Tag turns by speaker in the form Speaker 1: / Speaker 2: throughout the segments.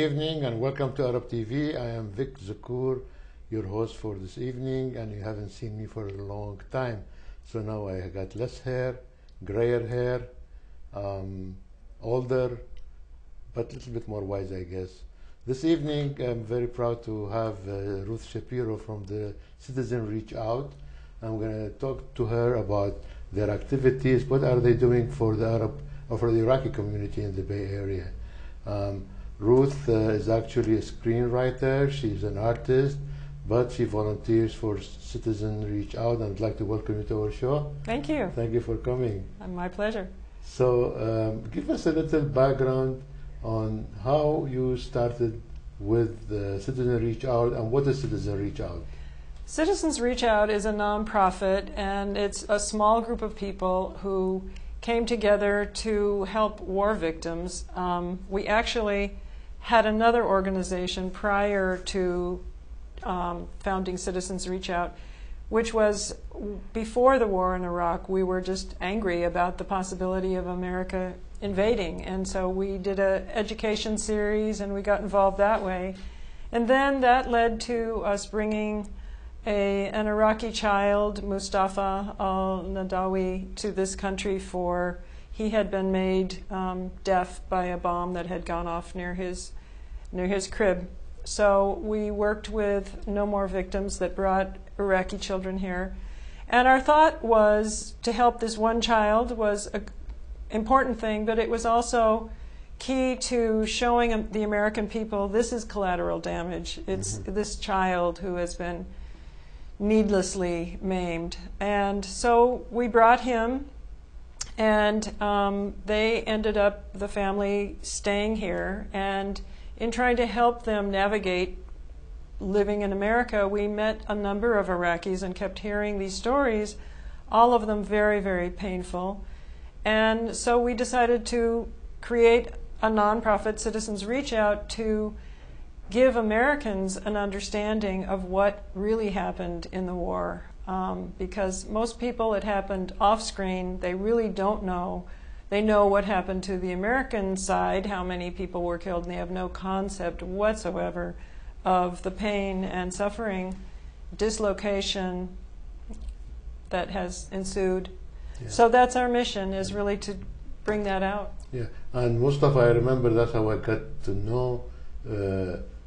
Speaker 1: evening and welcome to Arab TV. I am Vic Zikoor, your host for this evening, and you haven't seen me for a long time. So now I got less hair, grayer hair, older, but a little bit more wise, I guess. This evening I'm very proud to have Ruth Shapiro from the Citizen Reach Out. I'm going to talk to her about their activities, what are they doing for the Arab or for the Iraqi community in the Bay Area. Ruth is actually a screenwriter, she's an artist, but she volunteers for Citizen Reach Out, and I'd like to welcome you to our show.
Speaker 2: Thank you.
Speaker 1: Thank you for coming.
Speaker 2: My pleasure.
Speaker 1: So give us a little background on how you started with Citizen Reach Out, and what is Citizen Reach Out?
Speaker 2: Citizens Reach Out is a nonprofit, and it's a small group of people who came together to help war victims. We actually had another organization prior to founding Citizens Reach Out, which was before the war in Iraq. We were just angry about the possibility of America invading, and so we did an education series and we got involved that way. And then that led to us bringing an Iraqi child, Mustafa al-Nadawi, to this country for he had been made deaf by a bomb that had gone off near his crib. So we worked with No More Victims that brought Iraqi children here. And our thought was to help this one child was an important thing, but it was also key to showing the American people this is collateral damage. It's this child who has been needlessly maimed. And so we brought him, and they ended up, the family, staying here. And in trying to help them navigate living in America, we met a number of Iraqis and kept hearing these stories, all of them very, very painful. And so we decided to create a nonprofit, Citizens Reach Out, to give Americans an understanding of what really happened in the war. Because most people, it happened off-screen. They really don't know. They know what happened to the American side, how many people were killed, and they have no concept whatsoever of the pain and suffering, dislocation that has ensued. Yeah. So that's our mission, is really to bring that out.
Speaker 1: Yeah, and Mustafa, I remember that's how I got to know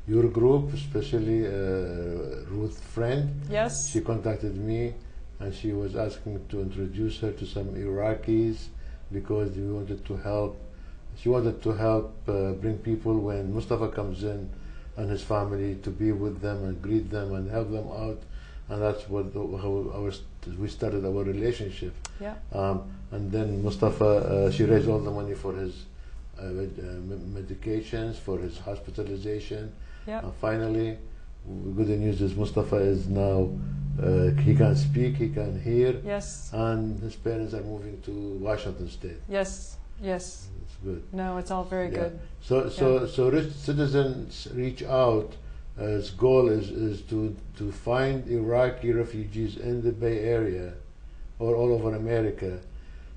Speaker 1: your group, especially Ruth's friend.
Speaker 2: Yes.
Speaker 1: She contacted me and she was asking to introduce her to some Iraqis because we wanted to help. She wanted to help bring people when Mustafa comes in and his family, to be with them and greet them and help them out. And that's how we started our relationship.
Speaker 2: Yeah.
Speaker 1: And then Mustafa, she raised all the money for his medications, for his hospitalization.
Speaker 2: Yeah.
Speaker 1: Finally, good news is Mustafa is now, he can speak, he can hear.
Speaker 2: Yes.
Speaker 1: And his parents are moving to Washington State.
Speaker 2: Yes, yes.
Speaker 1: It's good.
Speaker 2: No, it's all very good.
Speaker 1: So Citizens Reach Out. Its goal is to find Iraqi refugees in the Bay Area or all over America,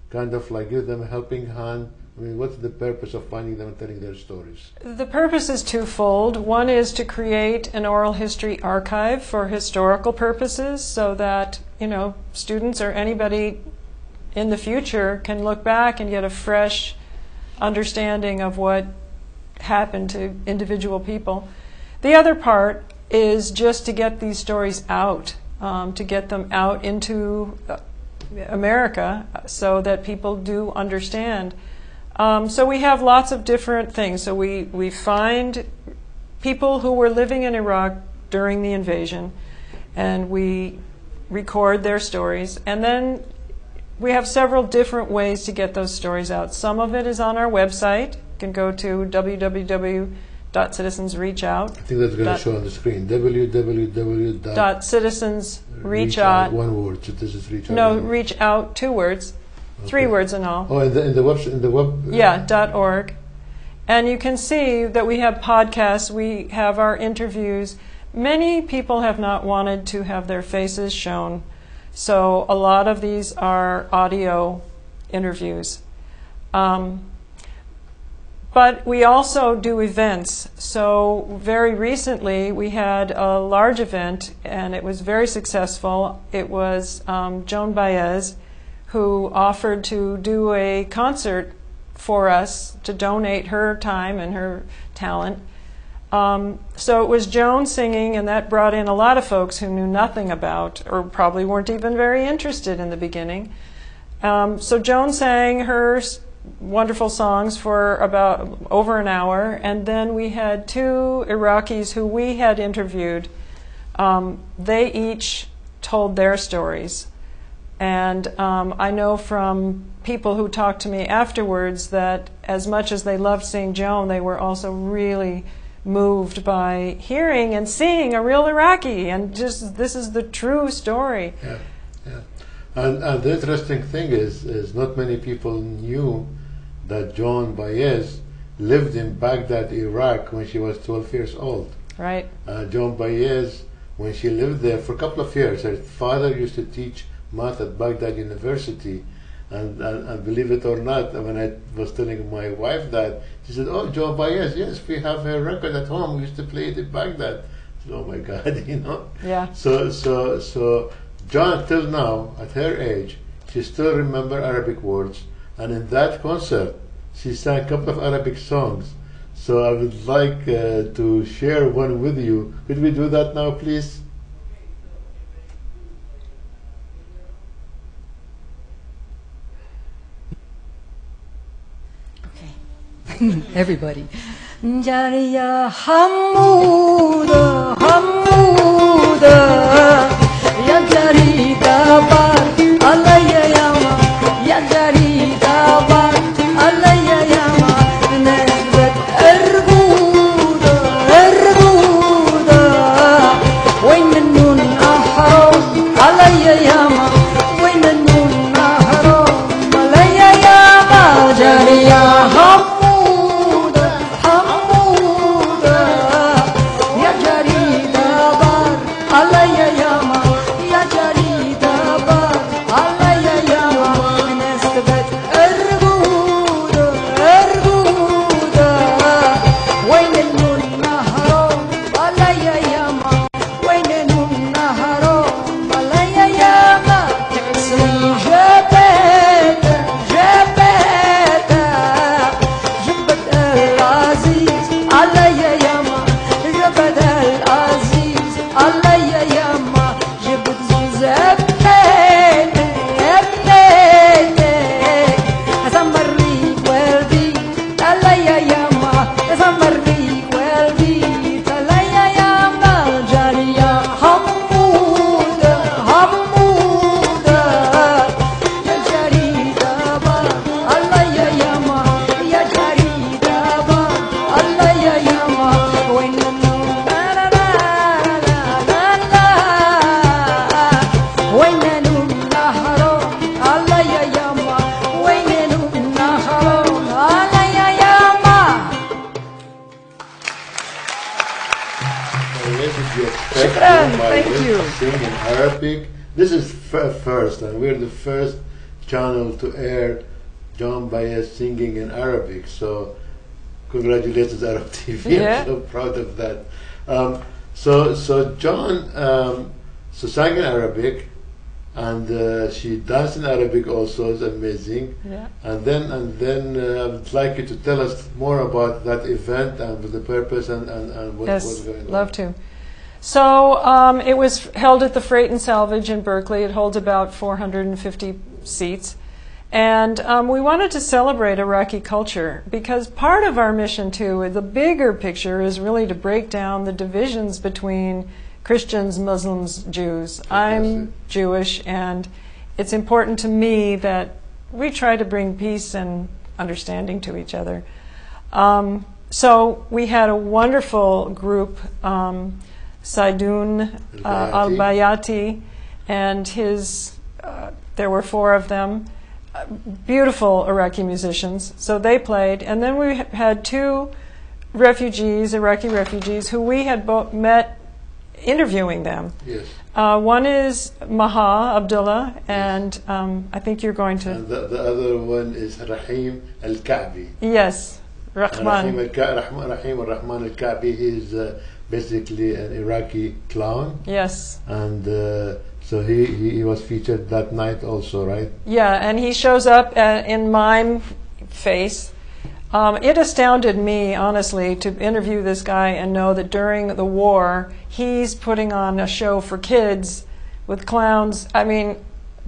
Speaker 1: kind of like give them a helping hand. I mean, what's the purpose of finding them and telling their stories?
Speaker 2: The purpose is twofold. One is to create an oral history archive for historical purposes, so that, students or anybody in the future can look back and get a fresh understanding of what happened to individual people. The other part is just to get these stories out, to get them out into America so that people do understand. So we have lots of different things. So we find people who were living in Iraq during the invasion, and we record their stories. And then we have several different ways to get those stories out. Some of it is on our website. You can go to www.citizensreachout.
Speaker 1: I think that's going to show on the screen.
Speaker 2: www.citizensreachout.
Speaker 1: One word. Citizens Reach Out.
Speaker 2: No, reach out, 2 words. Okay. 3 words in all.
Speaker 1: Oh, in the web.
Speaker 2: Yeah, .org. And you can see that we have podcasts, we have our interviews. Many people have not wanted to have their faces shown, so a lot of these are audio interviews. But we also do events. So very recently we had a large event, and it was very successful. It was Joan Baez who offered to do a concert for us to donate her time and her talent. So it was Joan singing, and that brought in a lot of folks who knew nothing about, or probably weren't even very interested in the beginning. So Joan sang her wonderful songs for about over an hour, and then we had two Iraqis who we had interviewed. They each told their stories. And I know from people who talked to me afterwards that as much as they loved seeing Joan, they were also really moved by hearing and seeing a real Iraqi, and just this is the true story.
Speaker 1: Yeah, yeah. And the interesting thing is not many people knew that Joan Baez lived in Baghdad, Iraq, when she was 12 years old.
Speaker 2: Right.
Speaker 1: Joan Baez, when she lived there for a couple of years, her father used to teach math at Baghdad University. And believe it or not, when I was telling my wife that, she said, "Oh, Joan Baez, yes, we have her record at home. We used to play it in Baghdad." I said, "Oh my God," you know.
Speaker 2: Yeah.
Speaker 1: So Joan, till now, at her age, she still remembers Arabic words, and in that concert, she sang a couple of Arabic songs. So I would like to share one with you. Could we do that now, please?
Speaker 3: Everybody. Jariya Hamuda, Hamuda, Ya Jarida Bar, Alaya Yama, Ya Jarida Bar, Alaya Yama, Nezbet Erguda, Erguda, Wain Nun Ahram, Alaya Yama, Wain Nun Ahram, Alaya Yama, Jariya Hamuda.
Speaker 1: Sing in Arabic. This is first, and we're the first channel to air Joan Baez singing in Arabic. So, congratulations, Arab TV.
Speaker 2: Yeah.
Speaker 1: I'm so proud of that. So Joan sang in Arabic, and she danced in Arabic also. It's amazing.
Speaker 2: Yeah.
Speaker 1: And then I would like you to tell us more about that event and the purpose and what was going on.
Speaker 2: Yes, love to. So it was held at the Freight and Salvage in Berkeley. It holds about 450 seats. And we wanted to celebrate Iraqi culture because part of our mission, too, the bigger picture is really to break down the divisions between Christians, Muslims, Jews. I'm Jewish, and it's important to me that we try to bring peace and understanding to each other. So we had a wonderful group, Saidun Al-Bayati, and there were 4 of them, beautiful Iraqi musicians. So they played, and then we had 2 refugees, Iraqi refugees, who we had both met interviewing them.
Speaker 1: Yes.
Speaker 2: One is Maha Abdullah, and I think you're going to...
Speaker 1: And the other one is Rahim Al-Ka'bi.
Speaker 2: Yes, Rahman.
Speaker 1: Rahim al-Rahman al-Ka'bi, he's basically an Iraqi clown.
Speaker 2: Yes.
Speaker 1: And so he was featured that night also, right?
Speaker 2: Yeah, and he shows up in mime face. It astounded me, honestly, to interview this guy and know that during the war, he's putting on a show for kids with clowns. I mean,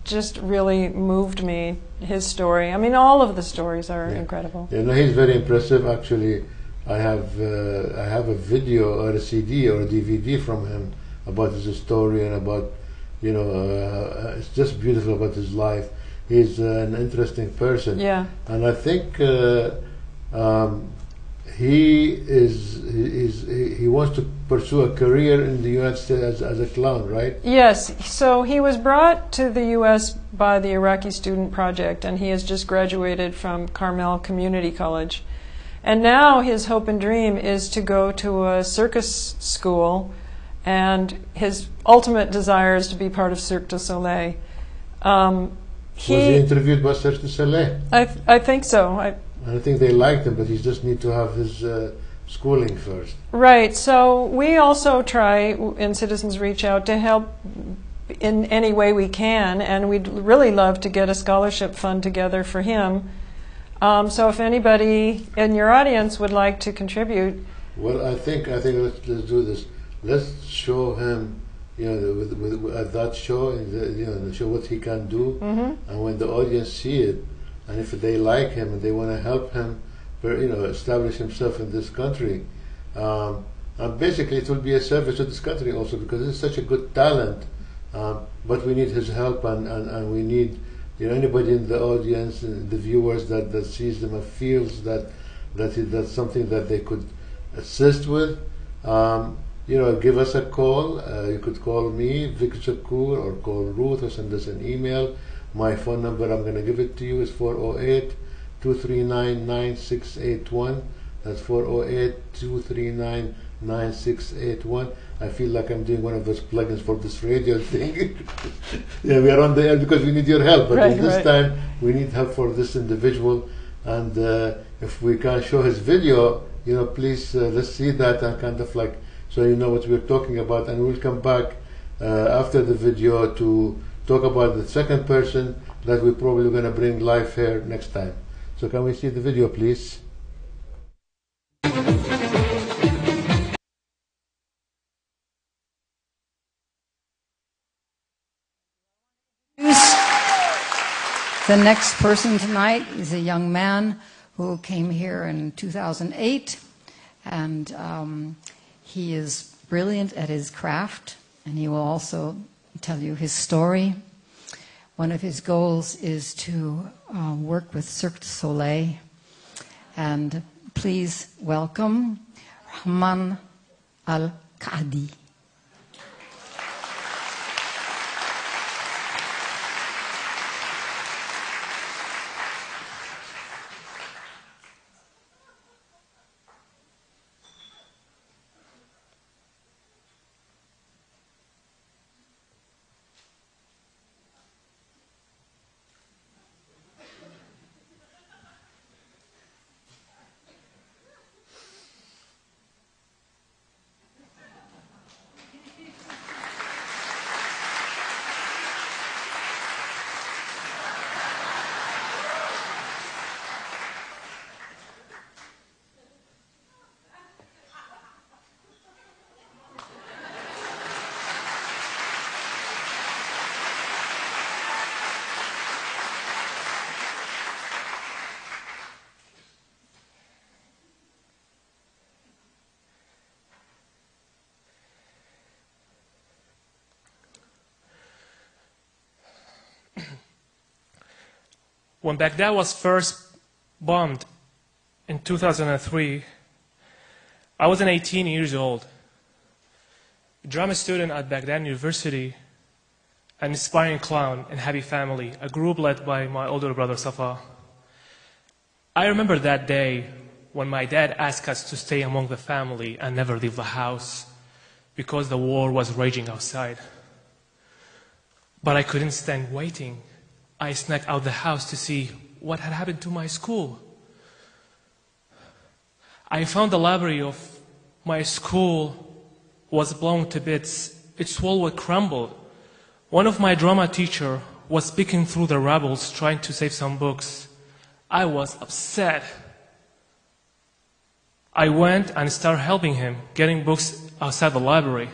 Speaker 2: just really moved me, his story. I mean, all of the stories are incredible.
Speaker 1: Yeah, no, he's very impressive. Actually, I have a video or a CD or a DVD from him about his story and about, it's just beautiful about his life. He's an interesting person.
Speaker 2: Yeah.
Speaker 1: And I think he wants to pursue a career in the United States as a clown, right?
Speaker 2: Yes. So he was brought to the U.S. by the Iraqi Student Project, and he has just graduated from Carmel Community College. And now his hope and dream is to go to a circus school, and his ultimate desire is to be part of Cirque du Soleil.
Speaker 1: Was he interviewed by Cirque du Soleil?
Speaker 2: I think so. I
Speaker 1: think they liked him, but he just needs to have his schooling first.
Speaker 2: Right. So we also try in Citizens Reach Out to help in any way we can, and we'd really love to get a scholarship fund together for him. So if anybody in your audience would like to contribute.
Speaker 1: Well, I think let's do this. Let's show him, at that show, show what he can do, and when the audience see it, and if they like him and they want to help him, establish himself in this country, and basically it will be a service to this country also, because he's such a good talent. But we need his help, and we need anybody in the audience, the viewers that sees them and feels that's something that they could assist with. Give us a call. You could call me, Zikoor, or call Ruth, or send us an email. My phone number, I'm going to give it to you, is 408-239-9681. That's 408-239-9681. I feel like I'm doing one of those plugins for this radio thing. We are on the air because we need your help, but this time we need help for this individual. And if we can show his video, please let's see that, and kind of like, so you know what we're talking about. And we'll come back after the video to talk about the second person that we're probably going to bring live here next time. So can we see the video, please?
Speaker 3: The next person tonight is a young man who came here in 2008, and he is brilliant at his craft, and he will also tell you his story. One of his goals is to work with Cirque du Soleil. And please welcome Rahman al-Ka'bi.
Speaker 4: When Baghdad was first bombed in 2003, I was 18 years old, a drama student at Baghdad University, an inspiring clown and happy family, a group led by my older brother Safa. I remember that day when my dad asked us to stay among the family and never leave the house because the war was raging outside. But I couldn't stand waiting. I snuck out the house to see what had happened to my school. I found the library of my school was blown to bits. Its wall was crumbled. One of my drama teacher was picking through the rubble trying to save some books. I was upset. I went and started helping him, getting books outside the library.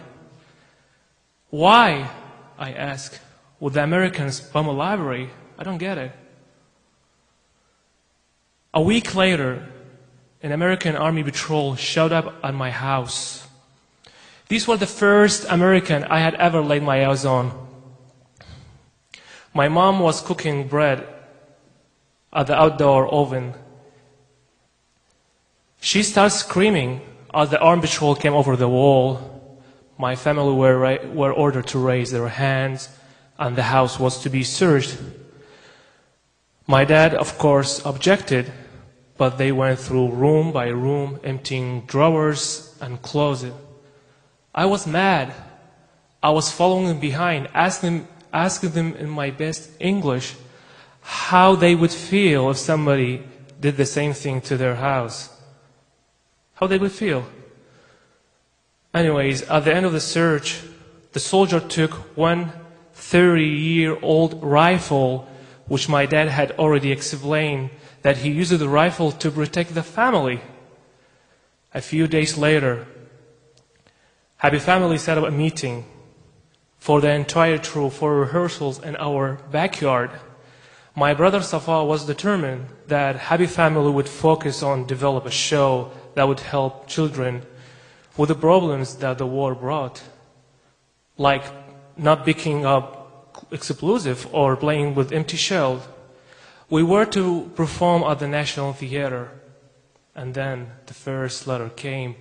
Speaker 4: Why, I asked, would the Americans bomb a library? I don't get it. A week later, an American Army patrol showed up at my house. These were the first American I had ever laid my eyes on. My mom was cooking bread at the outdoor oven. She started screaming as the armed patrol came over the wall. My family were ordered to raise their hands, and the house was to be searched. My dad, of course, objected, but they went through room by room, emptying drawers and closets. I was mad. I was following them behind, asking them in my best English how they would feel if somebody did the same thing to their house. How they would feel. Anyways, at the end of the search, the soldier took one 30-year-old rifle, which my dad had already explained that he used the rifle to protect the family. A few days later, Happy Family set up a meeting for the entire troop for rehearsals in our backyard. My brother Safa was determined that Happy Family would focus on develop a show that would help children with the problems that the war brought, like not picking up explosive or playing with empty shells. We were to perform at the National Theater, and then the first letter came.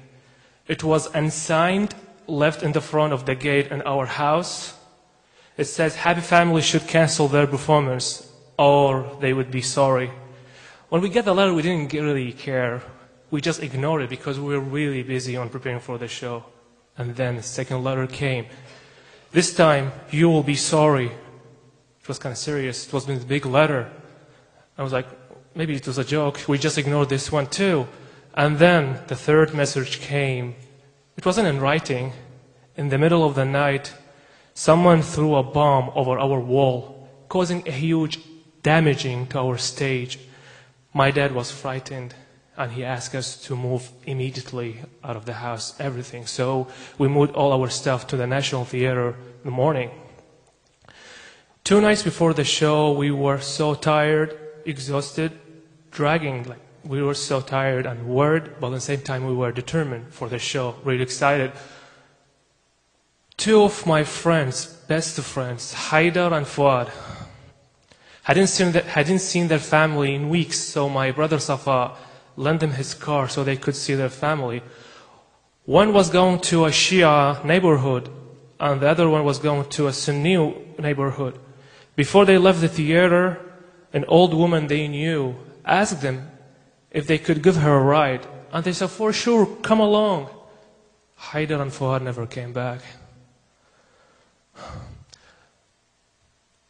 Speaker 4: It was unsigned, left in the front of the gate in our house. It says Happy Family should cancel their performance or they would be sorry. When we got the letter, we didn't really care. We just ignored it because we were really busy on preparing for the show. And then the second letter came. This time, you will be sorry. It was kind of serious. It was a big letter. I was like, maybe it was a joke. We just ignored this one too. And then the third message came. It wasn't in writing. In the middle of the night, someone threw a bomb over our wall, causing a huge damaging to our stage. My dad was frightened, and he asked us to move immediately out of the house, everything. So we moved all our stuff to the National Theater in the morning. 2 nights before the show, we were so tired, exhausted, dragging. We were so tired and worried, but at the same time we were determined for the show, really excited. 2 of my friends, best friends, Haidar and Fuad, hadn't seen their family in weeks, so my brother Safa lent them his car so they could see their family. One was going to a Shia neighborhood, and the other one was going to a Sunni neighborhood. Before they left the theater, an old woman they knew asked them if they could give her a ride, and they said, for sure, come along. Haidar and Fuad never came back.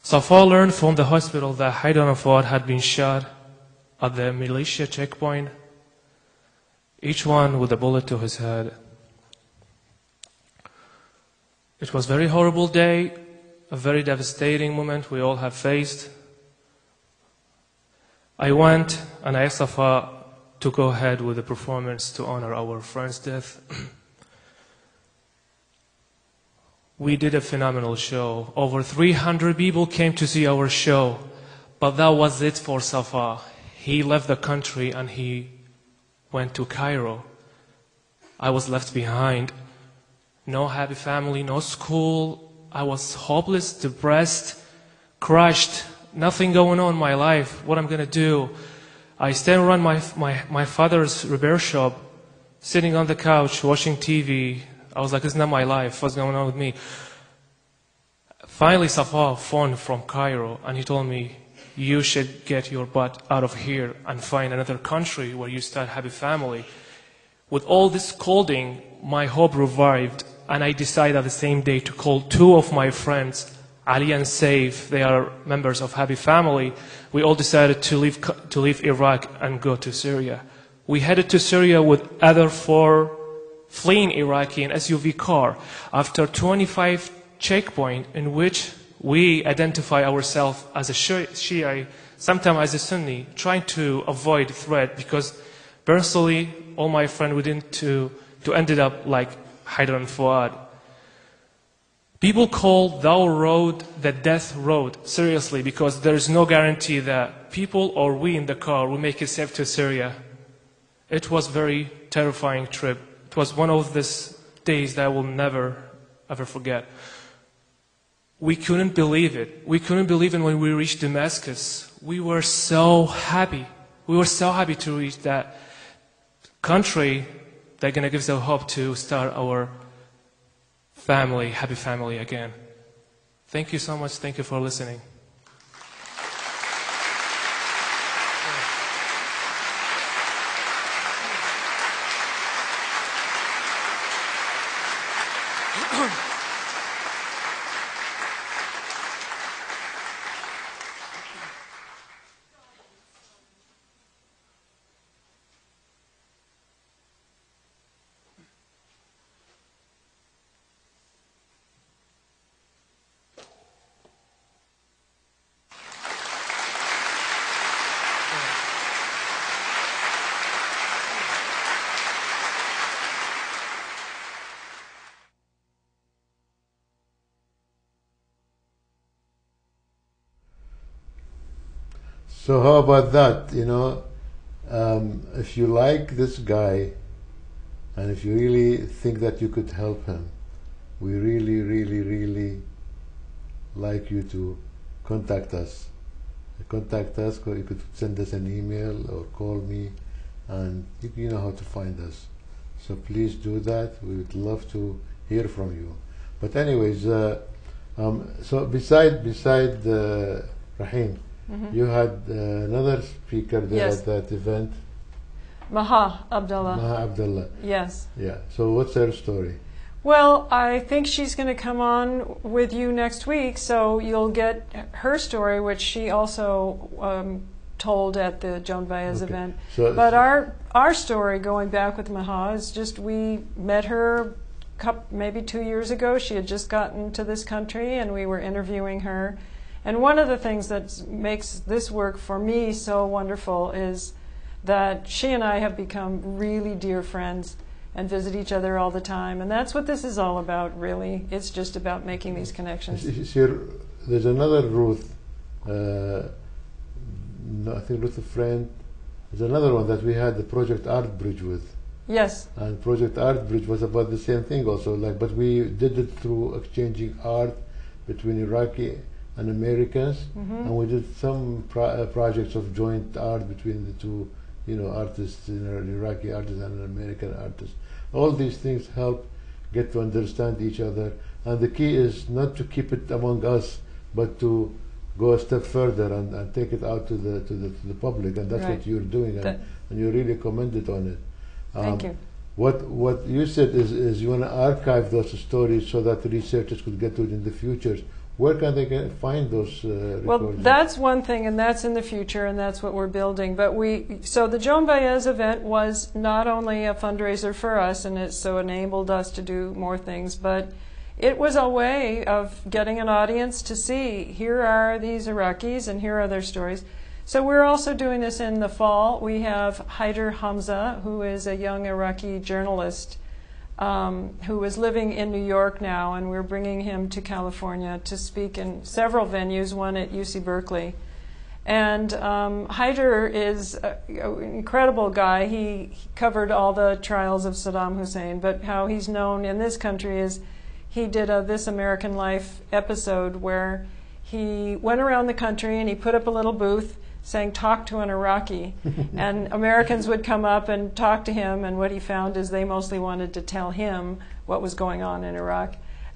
Speaker 4: Safa learned from the hospital that Haidar and Fuad had been shot at the militia checkpoint, each one with a bullet to his head. It was a very horrible day, a very devastating moment we all have faced. I went and I asked Safa to go ahead with the performance to honor our friend's death. We did a phenomenal show. Over 300 people came to see our show. But that was it for Safa. He left the country and he went to Cairo. I was left behind. No happy family, no school. I was hopeless, depressed, crushed. Nothing going on in my life. What I'm going to do? I stand around my father's repair shop, sitting on the couch, watching TV. I was like, it's not my life. What's going on with me? Finally, Safa phoned from Cairo, and he told me, you should get your butt out of here and find another country where you start a happy family. With all this scolding, my hope revived, and I decided the same day to call 2 of my friends, Ali and Saif. They are members of Happy Family. We all decided to leave Iraq and go to Syria. we headed to Syria with other 4 fleeing Iraqi in SUV car after 25 checkpoints in which we identify ourselves as a Shia, sometimes as a Sunni, trying to avoid threat because personally, all my friends we didn't to ended up like Haider and Fuad. People call that road the death road, seriously, because there is no guarantee that people or we in the car will make it safe to Syria. It was a very terrifying trip. It was one of these days that I will never, ever forget. We couldn't believe it. We couldn't believe it when we reached Damascus. We were so happy. We were so happy to reach that country that's going to give us the hope to start our family, happy family again. Thank you so much. Thank you for listening.
Speaker 1: So how about that? You know, if you like this guy, and if you really think that you could help him, we really, really, really like you to contact us. Contact us. You could send us an email or call me, and you know how to find us. So please do that. We would love to hear from you. But anyways, so beside Rahim, you had another speaker there
Speaker 2: Yes.
Speaker 1: at that event.
Speaker 2: Maha Abdullah.
Speaker 1: Maha Abdullah.
Speaker 2: Yes.
Speaker 1: Yeah. So what's her story?
Speaker 2: Well, I think she's going to come on with you next week, so you'll get her story, which she also told at the Joan Baez
Speaker 1: Okay.
Speaker 2: event.
Speaker 1: So-
Speaker 2: But our story, going back with Maha, is just we met her maybe 2 years ago. She had just gotten to this country, and we were interviewing her. And one of the things that makes this work for me so wonderful is that she and I have become really dear friends and visit each other all the time. And that's what this is all about, really. It's just about making these connections.
Speaker 1: There's another Ruth. I think Ruth, a friend. There's another one that we had the Project Art Bridge with.
Speaker 2: Yes.
Speaker 1: And Project Art Bridge was about the same thing also. But we did it through exchanging art between Iraqi and Americans, and we did some projects of joint art between the two, artists, Iraqi artists and American artists. All these things help get to understand each other, and the key is not to keep it among us, but to go a step further and take it out to the public, and that's
Speaker 2: Right.
Speaker 1: what you're doing, and you really commended on it.
Speaker 2: Thank you.
Speaker 1: What you said is you want to archive those stories so that the researchers could get to it in the future. Where can they find those recordings?
Speaker 2: Well, that's one thing, and that's in the future, and that's what we're building. But so the Joan Baez event was not only a fundraiser for us, and it so enabled us to do more things, but it was a way of getting an audience to see, here are these Iraqis, and here are their stories. So we're also doing this in the fall. We have Haider Hamza, who is a young Iraqi journalist who is living in New York now, and we're bringing him to California to speak in several venues, one at UC Berkeley. And Haider is an incredible guy. He covered all the trials of Saddam Hussein, but how he's known in this country is he did a This American Life episode where he went around the country and he put up a little booth saying, "Talk to an Iraqi." And Americans would come up and talk to him, and what he found is they mostly wanted to tell him what was going on in Iraq.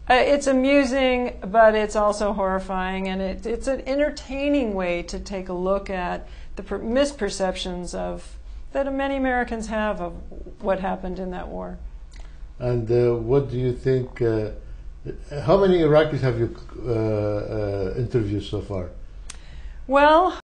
Speaker 2: It's amusing, but it's also horrifying, and it's an entertaining way to take a look at the misperceptions that many Americans have of what happened in that war.
Speaker 1: And what do you think, how many Iraqis have you interviewed so far?
Speaker 2: Well,